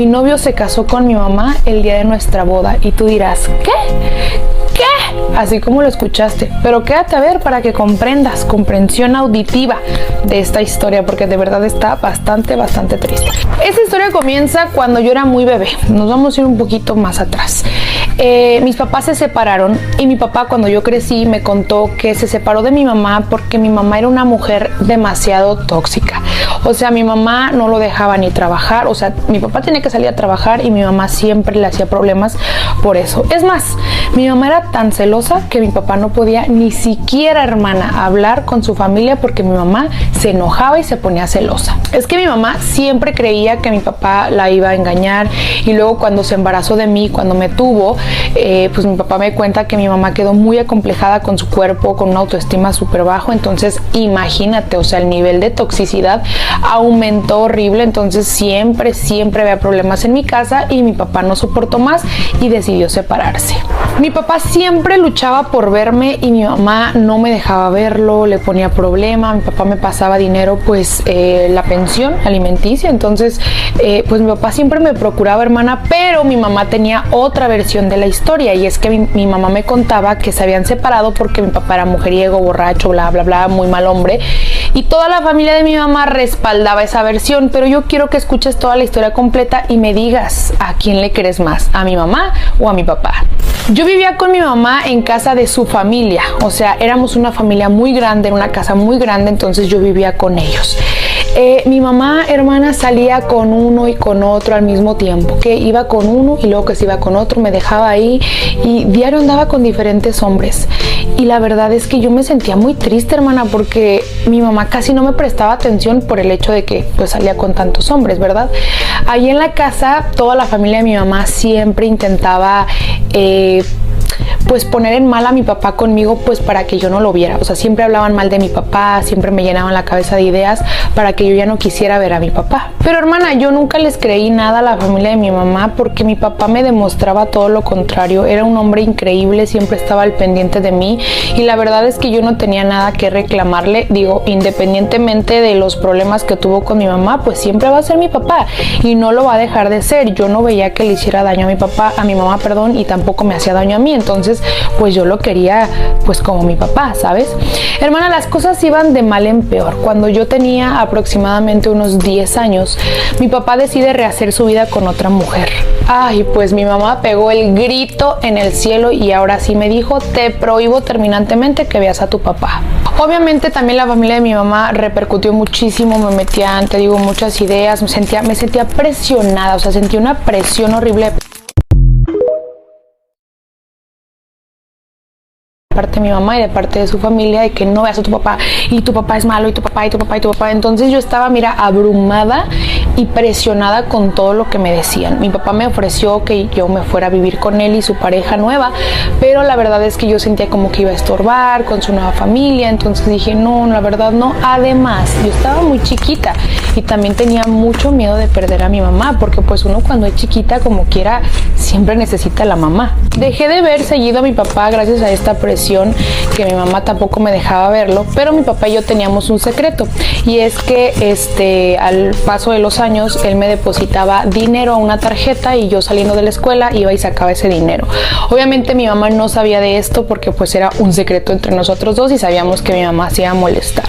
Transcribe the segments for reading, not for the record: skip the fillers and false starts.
mi novio se casó con mi mamá el día de nuestra boda. Y tú dirás, ¿qué? Así como lo escuchaste, pero quédate a ver para que comprendas, comprensión auditiva de esta historia, porque de verdad está bastante triste. Esta historia comienza cuando yo era muy bebé. Nos vamos a ir un poquito más atrás. Mis papás se separaron y mi papá, cuando yo crecí, me contó que se separó de mi mamá porque mi mamá era una mujer demasiado tóxica. O sea, mi mamá no lo dejaba ni trabajar. O sea, mi papá tenía que salir a trabajar y mi mamá siempre le hacía problemas por eso. Es más, mi mamá era tan celosa que mi papá no podía ni siquiera, hermana, hablar con su familia porque mi mamá se enojaba y se ponía celosa. Es que mi mamá siempre creía que mi papá la iba a engañar, y luego cuando se embarazó de mí, cuando me tuvo, pues mi papá me cuenta que mi mamá quedó muy acomplejada con su cuerpo, con una autoestima súper bajo. Entonces imagínate, o sea, el nivel de toxicidad aumentó horrible. Entonces siempre había problemas en mi casa y mi papá no soportó más y decidió separarse. Mi papá siempre luchaba por verme y mi mamá no me dejaba verlo, le ponía problema. Mi papá me pasaba dinero, pues la pensión alimenticia. Entonces pues mi papá siempre me procuraba, hermana, pero mi mamá tenía otra versión de la historia, y es que mi mamá me contaba que se habían separado porque mi papá era mujeriego, borracho, bla bla bla, muy mal hombre, y toda la familia de mi mamá respaldaba esa versión. Pero yo quiero que escuches toda la historia completa y me digas a quién le crees más, a mi mamá o a mi papá. Yo vivía con mi mamá en casa de su familia, o sea, éramos una familia muy grande, en una casa muy grande, entonces yo vivía con ellos. Mi mamá, hermana, salía con uno y con otro al mismo tiempo, que iba con uno y luego que se iba con otro, me dejaba ahí y diario andaba con diferentes hombres. Y la verdad es que yo me sentía muy triste, hermana, porque mi mamá casi no me prestaba atención por el hecho de que pues salía con tantos hombres, ¿verdad? Ahí en la casa, toda la familia de mi mamá siempre intentaba pues poner en mal a mi papá conmigo, pues para que yo no lo viera. O sea, siempre hablaban mal de mi papá, siempre me llenaban la cabeza de ideas para que yo ya no quisiera ver a mi papá. Pero, hermana, yo nunca les creí nada a la familia de mi mamá porque mi papá me demostraba todo lo contrario. Era un hombre increíble, siempre estaba al pendiente de mí, y la verdad es que yo no tenía nada que reclamarle. Digo, independientemente de los problemas que tuvo con mi mamá, pues siempre va a ser mi papá y no lo va a dejar de ser. Yo no veía que le hiciera daño a mi mamá, y tampoco me hacía daño a mí. Entonces pues yo lo quería pues como mi papá, ¿sabes? Hermana, las cosas iban de mal en peor. Cuando yo tenía aproximadamente unos 10 años, mi papá decide rehacer su vida con otra mujer. Ay, pues mi mamá pegó el grito en el cielo y ahora sí me dijo: te prohíbo terminantemente que veas a tu papá. Obviamente también la familia de mi mamá repercutió muchísimo, me metían, te digo, muchas ideas, me sentía presionada, o sea, sentí una presión horrible de parte de mi mamá y de parte de su familia, de que no veas a tu papá, y tu papá es malo, y tu papá, y tu papá, y tu papá. Entonces yo estaba, mira, abrumada y presionada con todo lo que me decían. Mi papá me ofreció que yo me fuera a vivir con él y su pareja nueva, pero la verdad es que yo sentía como que iba a estorbar con su nueva familia. Entonces dije, no, la verdad no. Además, yo estaba muy chiquita y también tenía mucho miedo de perder a mi mamá, porque pues uno cuando es chiquita, como quiera, siempre necesita a la mamá. Dejé de ver seguido a mi papá gracias a esta presión, que mi mamá tampoco me dejaba verlo, pero mi papá y yo teníamos un secreto, y es que al paso de los años él me depositaba dinero a una tarjeta y yo, saliendo de la escuela, iba y sacaba ese dinero. Obviamente mi mamá no sabía de esto porque pues era un secreto entre nosotros dos y sabíamos que mi mamá se iba a molestar.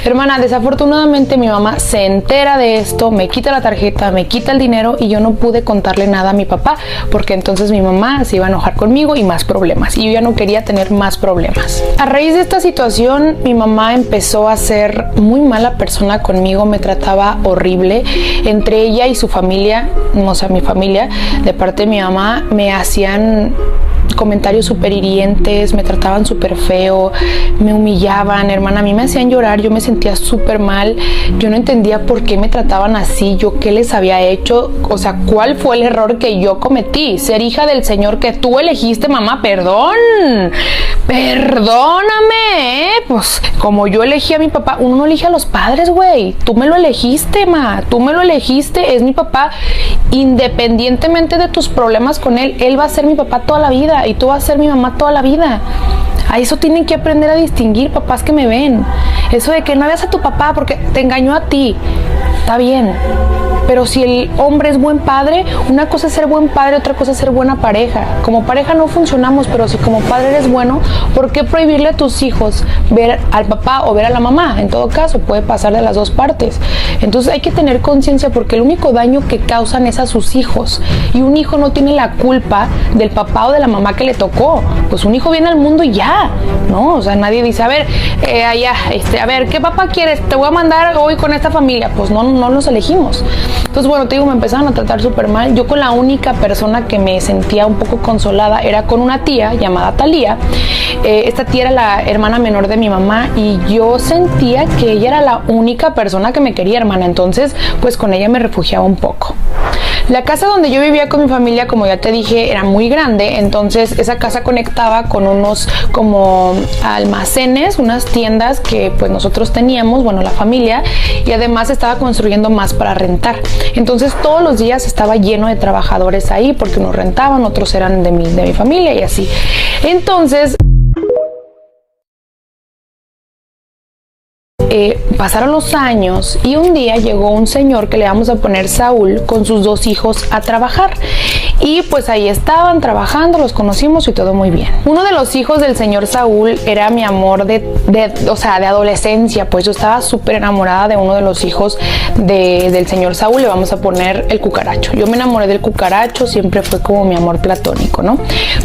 Hermana, desafortunadamente mi mamá se entera de esto, me quita la tarjeta, me quita el dinero y yo no pude contarle nada a mi papá, porque entonces mi mamá se iba a enojar conmigo y más problemas, y yo ya no quería tener más problemas. A raíz de esta situación, mi mamá empezó a ser muy mala persona conmigo, me trataba horrible. Entre ella y su familia, o sea, mi familia, de parte de mi mamá, me hacían comentarios súper hirientes, me trataban súper feo, me humillaban, hermana, a mí me hacían llorar, yo me sentía súper mal, yo no entendía por qué me trataban así, yo qué les había hecho, o sea, cuál fue el error que yo cometí, ser hija del Señor que tú elegiste, mamá, perdóname, pues como yo elegí a mi papá, uno no elige a los padres, güey, tú me lo elegiste, tú me lo elegiste, es mi papá, independientemente de tus problemas con él, él va a ser mi papá toda la vida y tú vas a ser mi mamá toda la vida. A eso tienen que aprender a distinguir, papás que me ven. Eso de que no veas a tu papá porque te engañó a ti, está bien, pero si el hombre es buen padre, una cosa es ser buen padre, otra cosa es ser buena pareja. Como pareja no funcionamos, pero si como padre eres bueno, ¿por qué prohibirle a tus hijos ver al papá o ver a la mamá? En todo caso, puede pasar de las dos partes. Entonces hay que tener conciencia, porque el único daño que causan es a sus hijos, y un hijo no tiene la culpa del papá o de la mamá que le tocó. Pues un hijo viene al mundo y ya, ¿no? O sea, nadie dice, a ver, a ver, ¿qué papá quieres? Te voy a mandar hoy con esta familia. Pues no los elegimos. Entonces, bueno, te digo, me empezaron a tratar súper mal. Yo con la única persona que me sentía un poco consolada era con una tía llamada Talía. Esta tía era la hermana menor de mi mamá, y yo sentía que ella era la única persona que me quería, hermana. Entonces, pues con ella me refugiaba un poco. La casa donde yo vivía con mi familia, como ya te dije, era muy grande. Entonces esa casa conectaba con unos como almacenes, unas tiendas que pues nosotros teníamos, bueno, la familia, y además estaba construyendo más para rentar. Entonces todos los días estaba lleno de trabajadores ahí, porque unos rentaban, otros eran de mi familia y así. Entonces pasaron los años, y un día llegó un señor que le vamos a poner Saúl, con sus 2 hijos a trabajar. Y pues ahí estaban trabajando, los conocimos y todo muy bien. Uno de los hijos del señor Saúl era mi amor de adolescencia. Pues yo estaba súper enamorada de uno de los hijos del señor Saúl. Le vamos a poner el Cucaracho. Yo me enamoré del Cucaracho, siempre fue como mi amor platónico, ¿no?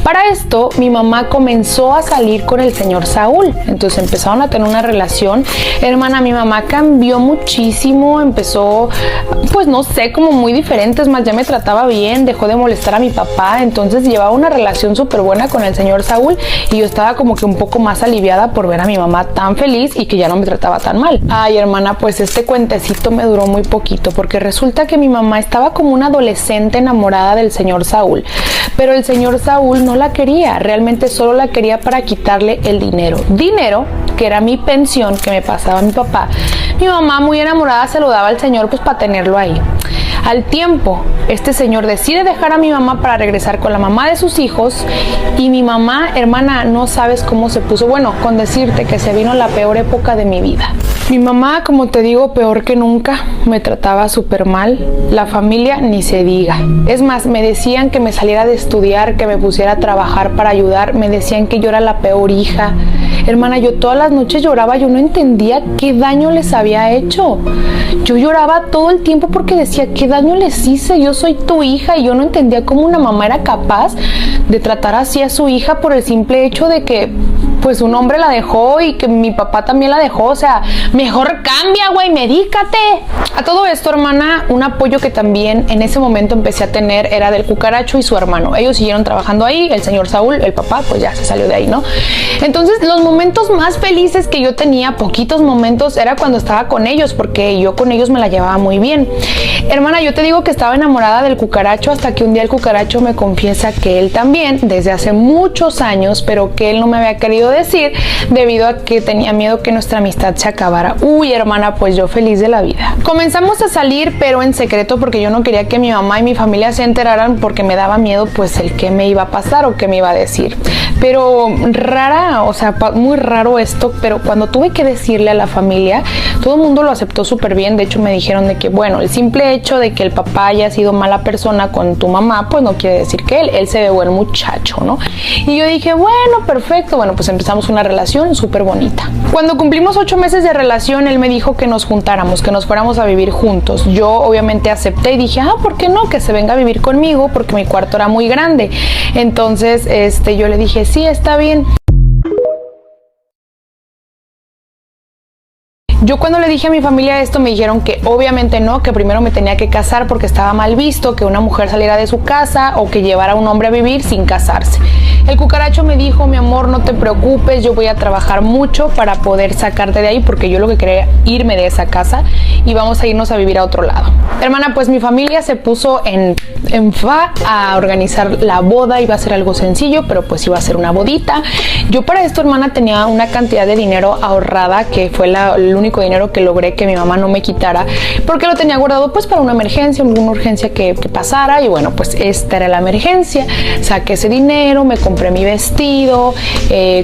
Para esto, mi mamá comenzó a salir con el señor Saúl. Entonces empezaron a tener una relación. Hermana, mi mamá cambió muchísimo, empezó, pues no sé, como muy diferente. Es más, ya me trataba bien, dejó de molestar a mi papá. Entonces llevaba una relación súper buena con el señor Saúl, y yo estaba como que un poco más aliviada por ver a mi mamá tan feliz y que ya no me trataba tan mal. Ay, hermana, pues este cuentecito me duró muy poquito, porque resulta que mi mamá estaba como una adolescente enamorada del señor Saúl, pero el señor Saúl no la quería, realmente solo la quería para quitarle el dinero que era mi pensión que me pasaba mi papá. Mi mamá, muy enamorada, se lo daba al señor pues para tenerlo ahí. Al tiempo, este señor decide dejar a mi mamá para regresar con la mamá de sus hijos, y mi mamá, hermana, no sabes cómo se puso. Bueno, con decirte que se vino la peor época de mi vida. Mi mamá, como te digo, peor que nunca, me trataba súper mal. La familia ni se diga. Es más, me decían que me saliera de estudiar, que me pusiera a trabajar para ayudar. Me decían que yo era la peor hija. Hermana, yo todas las noches lloraba. Yo no entendía qué daño les había hecho. Yo lloraba todo el tiempo porque decía, ¿qué daño les hice? Yo soy tu hija. Y yo no entendía cómo una mamá era capaz de tratar así a su hija por el simple hecho de que pues un hombre la dejó y que mi papá también la dejó. O sea, mejor cambia, güey, medícate. A todo esto, hermana, un apoyo que también en ese momento empecé a tener era del Cucaracho y su hermano. Ellos siguieron trabajando ahí. El señor Saúl, el papá, pues ya se salió de ahí, ¿no? Entonces, los momentos más felices que yo tenía, poquitos momentos, era cuando estaba con ellos, porque yo con ellos me la llevaba muy bien. Hermana, yo te digo que estaba enamorada del Cucaracho, hasta que un día el Cucaracho me confiesa que él también, desde hace muchos años, pero que él no me había querido decir debido a que tenía miedo que nuestra amistad se acabara. Uy, hermana, pues yo feliz de la vida. Comenzamos a salir, pero en secreto, porque yo no quería que mi mamá y mi familia se enteraran, porque me daba miedo pues el qué me iba a pasar o qué me iba a decir. Pero rara, o sea, muy raro esto, pero cuando tuve que decirle a la familia, todo el mundo lo aceptó súper bien. De hecho, me dijeron de que, bueno, el simple hecho de que el papá haya sido mala persona con tu mamá, pues no quiere decir que él se ve buen muchacho, ¿no? Y yo dije, bueno, perfecto. Bueno, pues empezamos una relación súper bonita. Cuando cumplimos 8 meses de relación, él me dijo que nos juntáramos, que nos fuéramos a vivir juntos. Yo obviamente acepté y dije, ¿por qué no? Que se venga a vivir conmigo, porque mi cuarto era muy grande. Entonces, yo le dije, sí, está bien. Yo cuando le dije a mi familia esto, me dijeron que obviamente no, que primero me tenía que casar porque estaba mal visto que una mujer saliera de su casa o que llevara a un hombre a vivir sin casarse. El Cucaracho me dijo, mi amor, no te preocupes, yo voy a trabajar mucho para poder sacarte de ahí, porque yo lo que quería irme de esa casa y vamos a irnos a vivir a otro lado. Hermana, pues mi familia se puso en fa a organizar la boda. Iba a ser algo sencillo, pero pues iba a ser una bodita. Yo para esto, hermana, tenía una cantidad de dinero ahorrada, que fue el único dinero que logré que mi mamá no me quitara, porque lo tenía guardado pues para una emergencia, alguna urgencia que pasara. Y bueno, pues esta era la emergencia. Saqué ese dinero, me compré compré mi vestido,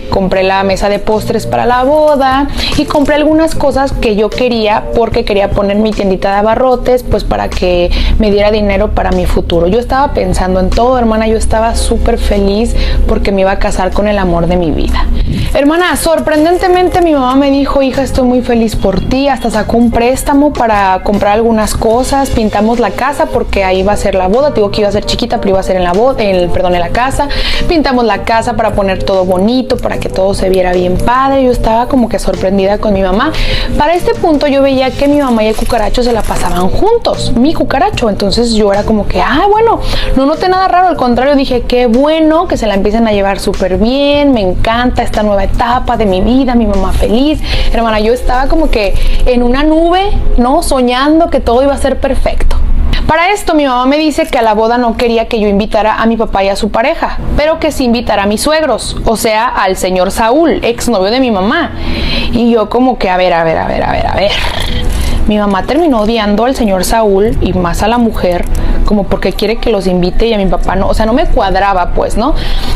compré la mesa de postres para la boda y compré algunas cosas que yo quería porque quería poner mi tiendita de abarrotes, pues para que me diera dinero para mi futuro. Yo estaba pensando en todo, hermana, yo estaba súper feliz porque me iba a casar con el amor de mi vida. Hermana, sorprendentemente mi mamá me dijo: hija, estoy muy feliz por ti, hasta sacó un préstamo para comprar algunas cosas, pintamos la casa porque ahí va a ser la boda, digo que iba a ser chiquita, pero iba a ser en la boda, en la casa, pintamos la casa para poner todo bonito, para que todo se viera bien padre. Yo estaba como que sorprendida con mi mamá. Para este punto yo veía que mi mamá y el cucaracho se la pasaban juntos, mi cucaracho, entonces yo era como que, bueno, no noté nada raro, al contrario, dije, qué bueno que se la empiecen a llevar súper bien, me encanta esta nueva etapa de mi vida, mi mamá feliz. Hermana, yo estaba como que en una nube, ¿no? Soñando que todo iba a ser perfecto. Para esto mi mamá me dice que a la boda no quería que yo invitara a mi papá y a su pareja, pero que sí invitara a mis suegros, o sea, al señor Saúl, exnovio de mi mamá. Y yo como que, a ver. Mi mamá terminó odiando al señor Saúl y más a la mujer, como porque quiere que los invite y a mi papá no, o sea, no me cuadraba, pues, ¿no?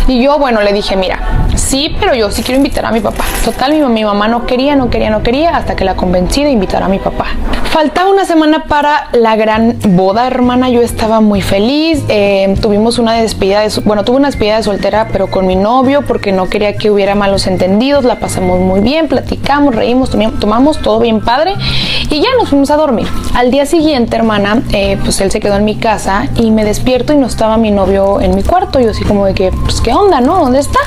Y yo, bueno, le dije, mira, sí, pero yo sí quiero invitar a mi papá. Total, mi mamá no quería, hasta que la convencí de invitar a mi papá. Faltaba una semana para la gran boda, hermana, yo estaba muy feliz. Tuve una despedida de soltera, pero con mi novio, porque no quería que hubiera malos entendidos. La pasamos muy bien, platicamos, reímos, tomamos todo bien padre y ya nos fuimos a dormir. Al día siguiente, hermana, pues él se quedó en mi casa y me despierto y no estaba mi novio en mi cuarto. Yo así como de que, pues, ¿qué onda, no? ¿Dónde está?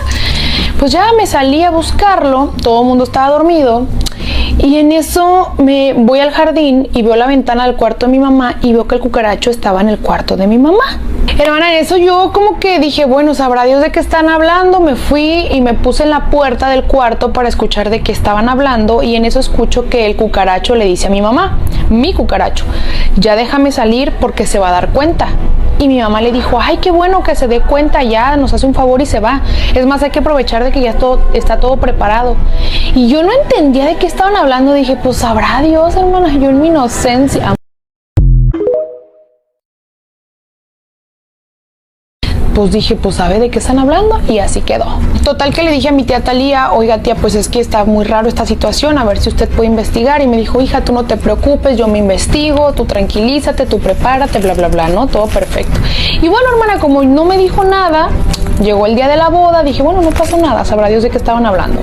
Pues ya me salí a buscarlo, todo el mundo estaba dormido y en eso me voy al jardín y veo la ventana del cuarto de mi mamá y veo que el cucaracho estaba en el cuarto de mi mamá. Hermana, en eso yo como que dije, bueno, sabrá Dios de qué están hablando. Me fui y me puse en la puerta del cuarto para escuchar de qué estaban hablando y en eso escucho que el cucaracho le dice a mi mamá, mi cucaracho, ya déjame salir porque se va a dar cuenta. Y mi mamá le dijo, ay, qué bueno que se dé cuenta, ya nos hace un favor y se va. Es más, hay que aprovechar de que ya está todo preparado. Y yo no entendía de qué estaban hablando. Dije, pues sabrá Dios, hermana, yo en mi inocencia. Pues dije, pues sabe de qué están hablando y así quedó. Total que le dije a mi tía Talía, oiga tía, pues es que está muy raro esta situación, a ver si usted puede investigar. Y me dijo, hija, tú no te preocupes, yo me investigo, tú tranquilízate, tú prepárate, bla, bla, bla, ¿no? Todo perfecto. Y bueno, hermana, como no me dijo nada, llegó el día de la boda, dije, bueno, no pasó nada, sabrá Dios de qué estaban hablando.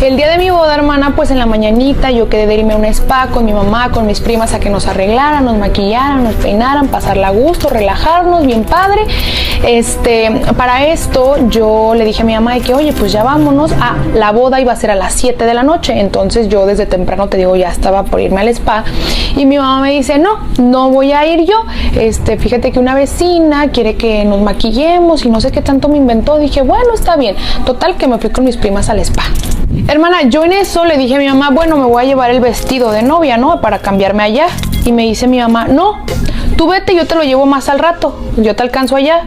El día de mi boda, hermana, pues en la mañanita yo quedé de irme a un spa con mi mamá, con mis primas a que nos arreglaran, nos maquillaran, nos peinaran, pasarla a gusto, relajarnos, bien padre. Para esto yo le dije a mi mamá de que, oye, pues ya vámonos. La boda iba a ser a las 7 de la noche, entonces yo desde temprano, te digo, ya estaba por irme al spa y mi mamá me dice, no voy a ir yo, fíjate que una vecina quiere que nos maquillemos y no sé qué tanto me inventó. Dije, bueno, está bien. Total que me fui con mis primas al spa. Hermana, yo en eso le dije a mi mamá, bueno, me voy a llevar el vestido de novia, ¿no? Para cambiarme allá. Y me dice mi mamá, no, tú vete, yo te lo llevo más al rato, yo te alcanzo allá.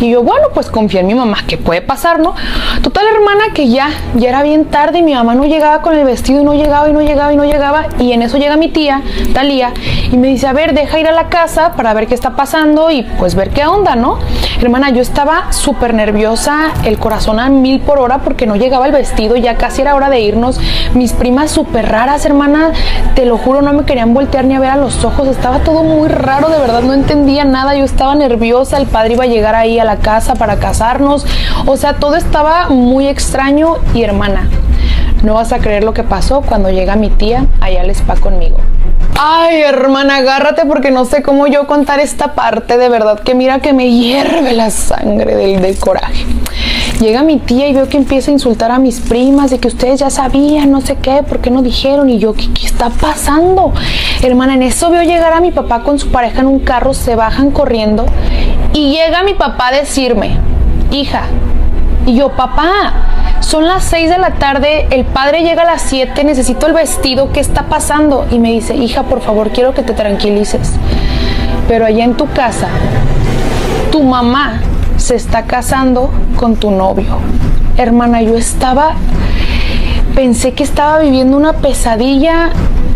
Y yo, bueno, pues confié en mi mamá, que puede pasar, ¿no? Total, hermana, que ya era bien tarde y mi mamá no llegaba con el vestido y no llegaba. Y en eso llega mi tía, Talía, y me dice, a ver, deja ir a la casa para ver qué está pasando y pues ver qué onda, ¿no? Hermana, yo estaba súper nerviosa, el corazón a 1000 por hora porque no llegaba el vestido, ya casi era hora de irnos. Mis primas súper raras, hermana, te lo juro, no me querían voltear ni a ver a los ojos, estaba todo muy raro, de verdad no entendía nada, yo estaba nerviosa, el padre iba a llegar ahí a la casa para casarnos, o sea, todo estaba muy extraño. Y hermana, no vas a creer lo que pasó cuando llega mi tía allá al spa conmigo. Ay, hermana, agárrate porque no sé cómo yo contar esta parte, de verdad que mira que me hierve la sangre del coraje. Llega mi tía y veo que empieza a insultar a mis primas de que ustedes ya sabían, no sé qué, ¿por qué no dijeron? Y yo, ¿qué está pasando? Hermana, en eso veo llegar a mi papá con su pareja en un carro, se bajan corriendo y llega mi papá a decirme, hija, y yo, papá, son las 6 de la tarde, el padre llega a las 7, necesito el vestido, ¿qué está pasando? Y me dice, hija, por favor, quiero que te tranquilices, pero allá en tu casa, tu mamá se está casando con tu novio. Hermana, yo pensé que estaba viviendo una pesadilla,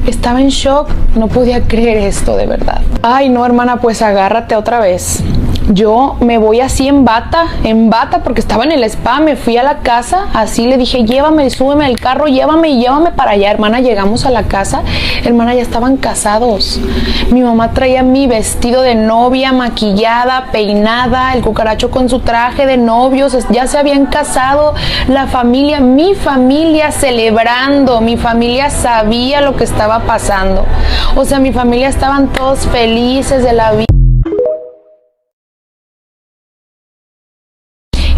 estaba en shock, no podía creer esto, de verdad. Ay, no, hermana, pues agárrate otra vez. Yo me voy así en bata, porque estaba en el spa, me fui a la casa, así le dije, llévame, súbeme al carro, llévame para allá, hermana. Llegamos a la casa, hermana, ya estaban casados. Mi mamá traía mi vestido de novia, maquillada, peinada, el cucaracho con su traje de novios, ya se habían casado, la familia, mi familia celebrando, mi familia sabía lo que estaba pasando. O sea, mi familia estaban todos felices de la vida.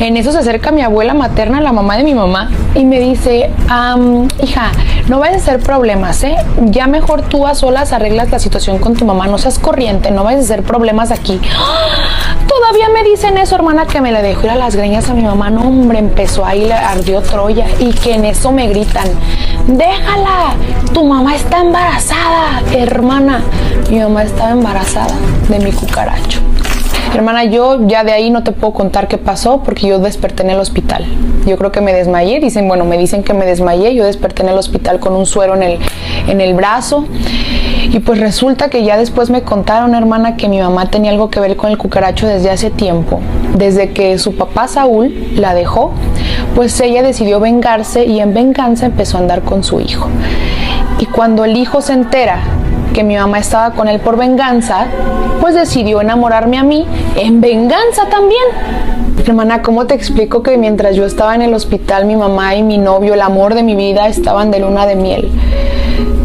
En eso se acerca mi abuela materna, la mamá de mi mamá, y me dice, hija, no vayas a hacer problemas, ya mejor tú a solas arreglas la situación con tu mamá, no seas corriente, no vayas a hacer problemas aquí. Todavía me dicen eso, hermana, que me le dejo ir a las greñas a mi mamá. No, hombre, empezó ahí, le ardió Troya, y que en eso me gritan, déjala, tu mamá está embarazada. Hermana, mi mamá estaba embarazada de mi cucaracho. Hermana, yo ya de ahí no te puedo contar qué pasó porque yo desperté en el hospital. Yo creo que me desmayé, me dicen que me desmayé, yo desperté en el hospital con un suero en el brazo. Y pues resulta que ya después me contaron, hermana, que mi mamá tenía algo que ver con el cucaracho desde hace tiempo. Desde que su papá Saúl la dejó, pues ella decidió vengarse y en venganza empezó a andar con su hijo. Y cuando el hijo se entera que mi mamá estaba con él por venganza, pues decidió enamorarme a mí en venganza también. Hermana, ¿cómo te explico que mientras yo estaba en el hospital, mi mamá y mi novio, el amor de mi vida, estaban de luna de miel?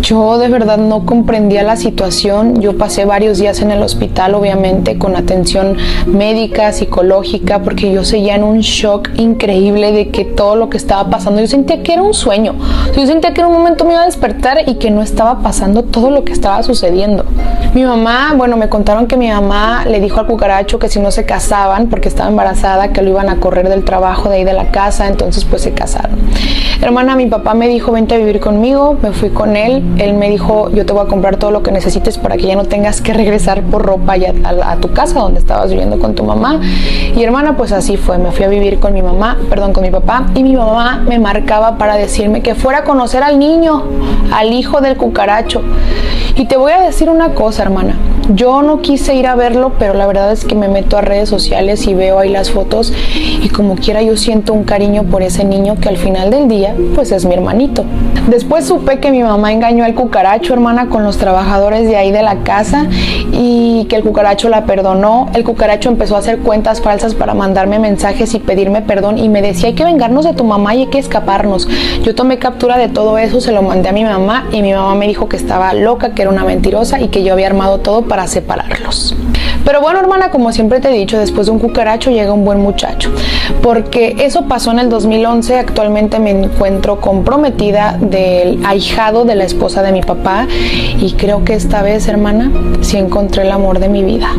Yo de verdad no comprendía la situación. Yo pasé varios días en el hospital, obviamente, con atención médica, psicológica, porque yo seguía en un shock increíble de que todo lo que estaba pasando, yo sentía que era un sueño. Yo sentía que en un momento me iba a despertar y que no estaba pasando todo lo que estaba sucediendo. Mi mamá, me contaron que mi mamá le dijo al cucaracho que si no se casaban, porque estaba embarazada, que lo iban a correr del trabajo de ahí de la casa, entonces pues se casaron. Hermana, mi papá me dijo, vente a vivir conmigo, me fui con él. Él me dijo, yo te voy a comprar todo lo que necesites para que ya no tengas que regresar por ropa ya a tu casa donde estabas viviendo con tu mamá. Y hermana, pues así fue, me fui a vivir con mi papá, y mi mamá me marcaba para decirme que fuera a conocer al niño, al hijo del cucaracho. Y te voy a decir una cosa, hermana, yo no quise ir a verlo, pero la verdad es que me meto a redes sociales y veo ahí las fotos y como quiera yo siento un cariño por ese niño que al final del día pues es mi hermanito. Después supe que mi mamá engañó al cucaracho, hermana, con los trabajadores de ahí de la casa y que el cucaracho la perdonó. El cucaracho empezó a hacer cuentas falsas para mandarme mensajes y pedirme perdón y me decía, hay que vengarnos de tu mamá y hay que escaparnos. Yo tomé captura de todo eso, se lo mandé a mi mamá y mi mamá me dijo que estaba loca, que era una mentirosa y que yo había armado todo para separarlos. Pero bueno, hermana, como siempre te he dicho, después de un cucaracho llega un buen muchacho, porque eso pasó en el 2011. Actualmente me encuentro comprometida del ahijado de la esposa de mi papá y creo que esta vez, hermana, sí encontré el amor de mi vida.